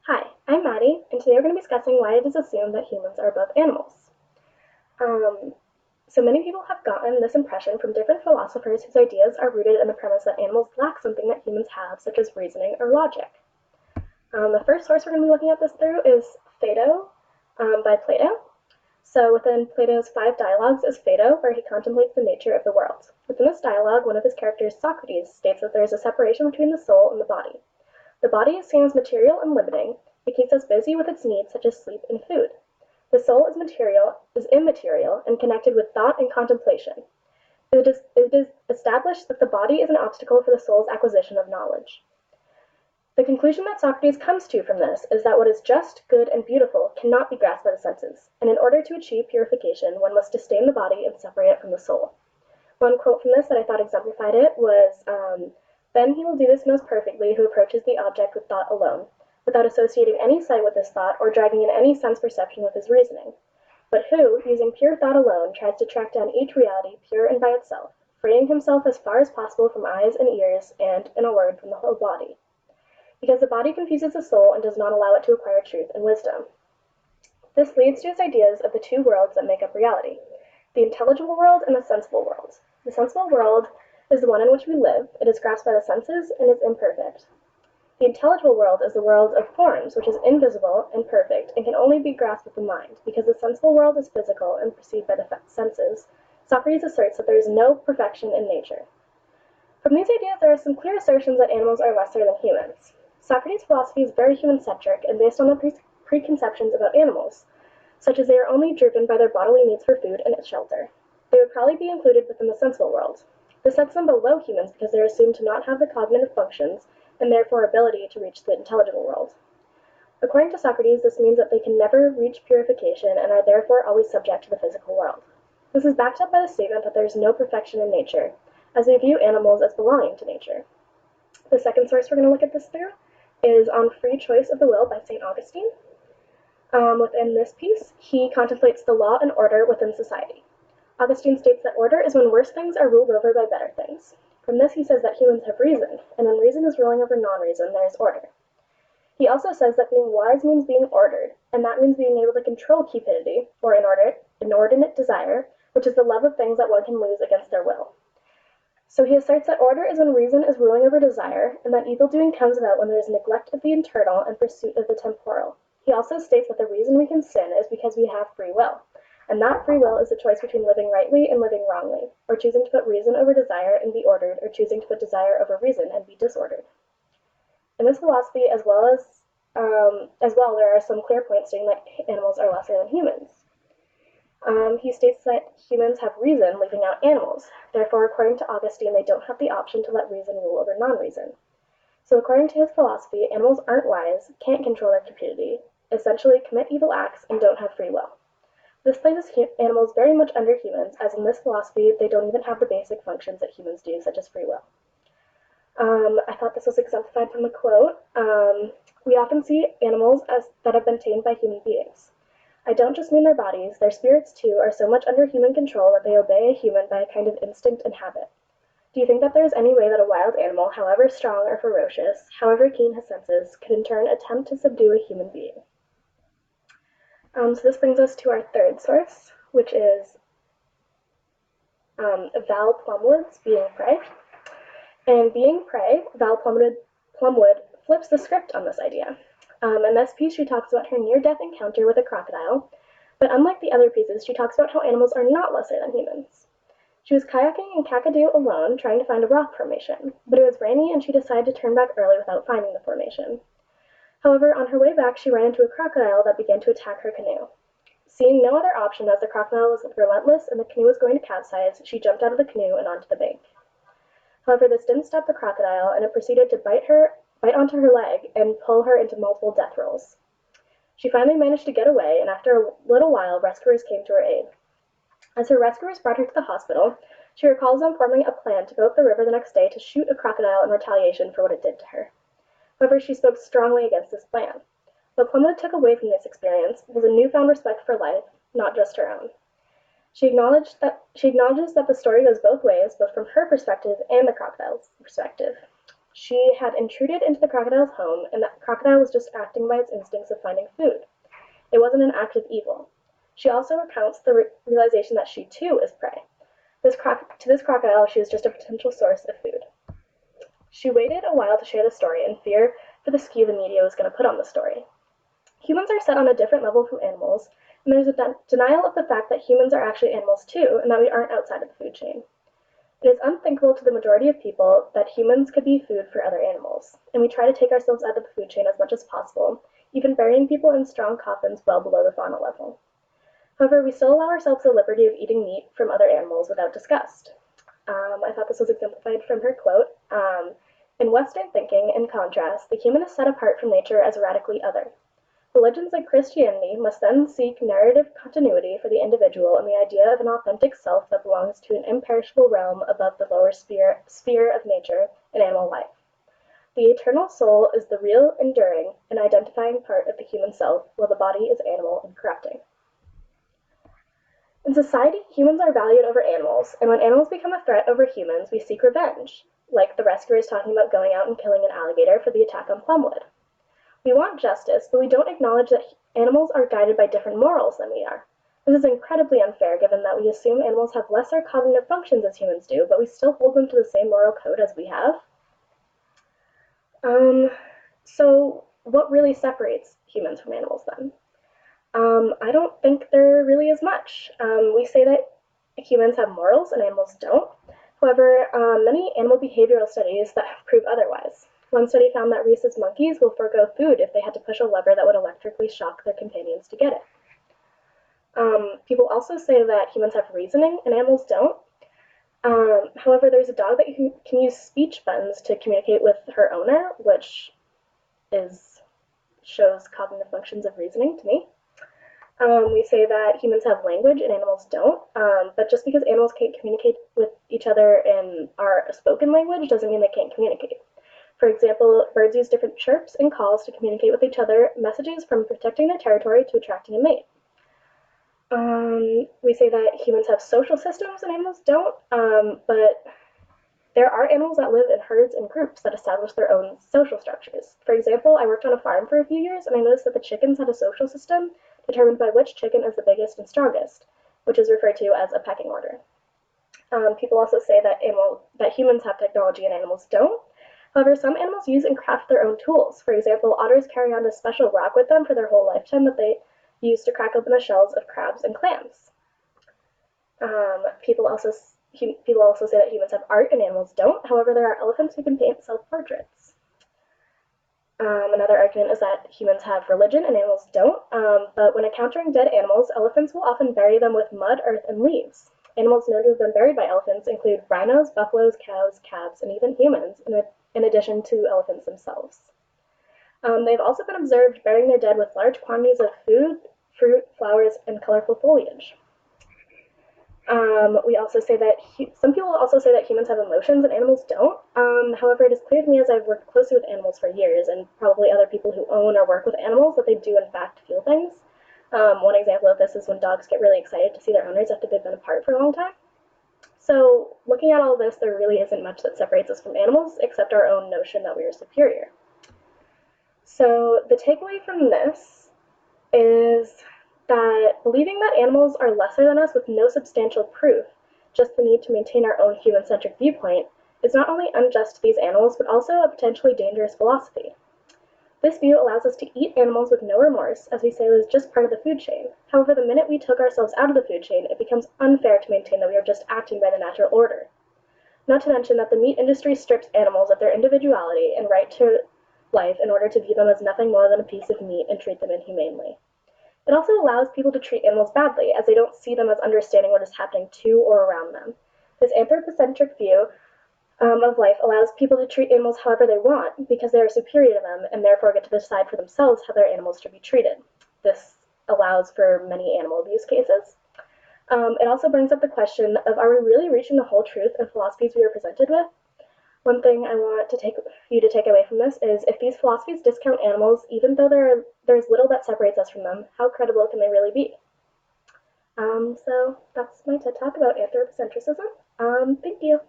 Hi, I'm Maddie, and today we're going to be discussing why it is assumed that humans are above animals. Um, so many people have gotten this impression from different philosophers whose ideas are rooted in the premise that animals lack something that humans have, such as reasoning or logic. The first source we're going to be looking at this through is Phaedo by Plato. So within Plato's Five Dialogues is Phaedo, where he contemplates the nature of the world. Within this dialogue, one of his characters, Socrates, states that there is a separation between the soul and the body. The body is seen as material and limiting. It keeps us busy with its needs such as sleep and food. The soul is immaterial, and connected with thought and contemplation. It is established that the body is an obstacle for the soul's acquisition of knowledge. The conclusion that Socrates comes to from this is that what is just, good, and beautiful cannot be grasped by the senses, and in order to achieve purification, one must disdain the body and separate it from the soul. One quote from this that I thought exemplified it was, "Then he will do this most perfectly who approaches the object with thought alone, without associating any sight with his thought or dragging in any sense perception with his reasoning, but who, using pure thought alone, tries to track down each reality pure and by itself, freeing himself as far as possible from eyes and ears and, in a word, from the whole body, because the body confuses the soul and does not allow it to acquire truth and wisdom." This leads to his ideas of the two worlds that make up reality, the intelligible world and the sensible world. The sensible world is the one in which we live. It is grasped by the senses and is imperfect. The intelligible world is the world of forms, which is invisible and perfect and can only be grasped with the mind. Because the sensible world is physical and perceived by the senses, Socrates asserts that there is no perfection in nature. From these ideas, there are some clear assertions that animals are lesser than humans. Socrates' philosophy is very human-centric and based on the preconceptions about animals, such as they are only driven by their bodily needs for food and shelter. They would probably be included within the sensible world. This sets them below humans because they are assumed to not have the cognitive functions and therefore ability to reach the intelligible world. According to Socrates, this means that they can never reach purification and are therefore always subject to the physical world. This is backed up by the statement that there is no perfection in nature, as they view animals as belonging to nature. The second source we're going to look at this through is on Free Choice of the Will by St. Augustine. Within this piece, he contemplates the law and order within society. Augustine states that order is when worse things are ruled over by better things. From this, he says that humans have reason, and when reason is ruling over non-reason, there is order. He also says that being wise means being ordered, and that means being able to control cupidity, or inordinate desire, which is the love of things that one can lose against their will. So he asserts that order is when reason is ruling over desire, and that evil-doing comes about when there is neglect of the internal and pursuit of the temporal. He also states that the reason we can sin is because we have free will, and that free will is the choice between living rightly and living wrongly, or choosing to put reason over desire and be ordered, or choosing to put desire over reason and be disordered. In this philosophy, there are some clear points stating that animals are lesser than humans. He states that humans have reason, leaving out animals. Therefore, according to Augustine, they don't have the option to let reason rule over non-reason. So according to his philosophy, animals aren't wise, can't control their cupidity, essentially commit evil acts, and don't have free will. This places animals very much under humans, as in this philosophy, they don't even have the basic functions that humans do, such as free will. I thought this was exemplified from the quote. We often see animals that have been tamed by human beings. I don't just mean their bodies, their spirits too are so much under human control that they obey a human by a kind of instinct and habit. Do you think that there is any way that a wild animal, however strong or ferocious, however keen his senses, could in turn attempt to subdue a human being? So this brings us to our third source, which is Val Plumwood's Being Prey. In Being Prey, Val Plumwood flips the script on this idea. In this piece, she talks about her near-death encounter with a crocodile, but unlike the other pieces, she talks about how animals are not lesser than humans. She was kayaking in Kakadu alone, trying to find a rock formation, but it was rainy and she decided to turn back early without finding the formation. However, on her way back, she ran into a crocodile that began to attack her canoe. Seeing no other option as the crocodile was relentless and the canoe was going to capsize, she jumped out of the canoe and onto the bank. However, this didn't stop the crocodile, and it proceeded to bite onto her leg and pull her into multiple death rolls. She finally managed to get away, and after a little while, rescuers came to her aid. As her rescuers brought her to the hospital, she recalls them forming a plan to go up the river the next day to shoot a crocodile in retaliation for what it did to her. However, she spoke strongly against this plan. What Plumwood took away from this experience was a newfound respect for life, not just her own. She acknowledges that the story goes both ways, both from her perspective and the crocodile's perspective. She had intruded into the crocodile's home, and that crocodile was just acting by its instincts of finding food. It wasn't an act of evil. She also recounts the realization that she too is prey. To this crocodile, she is just a potential source of food. She waited a while to share the story in fear for the skew the media was going to put on the story. Humans are set on a different level from animals, and there's a denial of the fact that humans are actually animals too, and that we aren't outside of the food chain. It is unthinkable to the majority of people that humans could be food for other animals, and we try to take ourselves out of the food chain as much as possible, even burying people in strong coffins well below the fauna level. However, we still allow ourselves the liberty of eating meat from other animals without disgust. I thought this was exemplified from her quote. In Western thinking, in contrast, the human is set apart from nature as radically other. Religions like Christianity must then seek narrative continuity for the individual and the idea of an authentic self that belongs to an imperishable realm above the lower sphere of nature and animal life. The eternal soul is the real, enduring, and identifying part of the human self, while the body is animal and corrupting. In society, humans are valued over animals, and when animals become a threat over humans, we seek revenge, like the rescuers talking about going out and killing an alligator for the attack on Plumwood. We want justice, but we don't acknowledge that animals are guided by different morals than we are. This is incredibly unfair given that we assume animals have lesser cognitive functions as humans do, but we still hold them to the same moral code as we have. So what really separates humans from animals then? I don't think there really is much. We say that humans have morals and animals don't. However, many animal behavioral studies that prove otherwise. One study found that rhesus monkeys will forego food if they had to push a lever that would electrically shock their companions to get it. People also say that humans have reasoning and animals don't. However, there's a dog that can use speech buttons to communicate with her owner, which shows cognitive functions of reasoning to me. We say that humans have language and animals don't, but just because animals can't communicate with each other in our spoken language doesn't mean they can't communicate. For example, birds use different chirps and calls to communicate with each other, messages from protecting their territory to attracting a mate. We say that humans have social systems and animals don't, but there are animals that live in herds and groups that establish their own social structures. For example, I worked on a farm for a few years, and I noticed that the chickens had a social system determined by which chicken is the biggest and strongest, which is referred to as a pecking order. People also say that humans have technology and animals don't. However, some animals use and craft their own tools. For example, otters carry on a special rock with them for their whole lifetime that they use to crack open the shells of crabs and clams. People also say that humans have art and animals don't. However, there are elephants who can paint self-portraits. Another argument is that humans have religion and animals don't, but when encountering dead animals, elephants will often bury them with mud, earth, and leaves. Animals known to have been buried by elephants include rhinos, buffaloes, cows, calves, and even humans, in addition to elephants themselves. They've also been observed burying their dead with large quantities of food, fruit, flowers, and colorful foliage. Some people also say that humans have emotions and animals don't. However, it is clear to me as I've worked closely with animals for years, and probably other people who own or work with animals, that they do in fact feel things. One example of this is when dogs get really excited to see their owners after they've been apart for a long time. So, looking at all this, there really isn't much that separates us from animals, except our own notion that we are superior. So, the takeaway from this is that believing that animals are lesser than us with no substantial proof, just the need to maintain our own human-centric viewpoint, is not only unjust to these animals, but also a potentially dangerous philosophy. This view allows us to eat animals with no remorse, as we say it is just part of the food chain. However, the minute we took ourselves out of the food chain, it becomes unfair to maintain that we are just acting by the natural order. Not to mention that the meat industry strips animals of their individuality and right to life in order to view them as nothing more than a piece of meat and treat them inhumanely. It also allows people to treat animals badly, as they don't see them as understanding what is happening to or around them. This anthropocentric view of life allows people to treat animals however they want, because they are superior to them, and therefore get to decide for themselves how their animals should be treated. This allows for many animal abuse cases. It also brings up the question of, are we really reaching the whole truth in philosophies we are presented with? One thing I want you to take away from this is, if these philosophies discount animals, even though there's little that separates us from them, how credible can they really be? So that's my TED Talk about anthropocentrism. Thank you.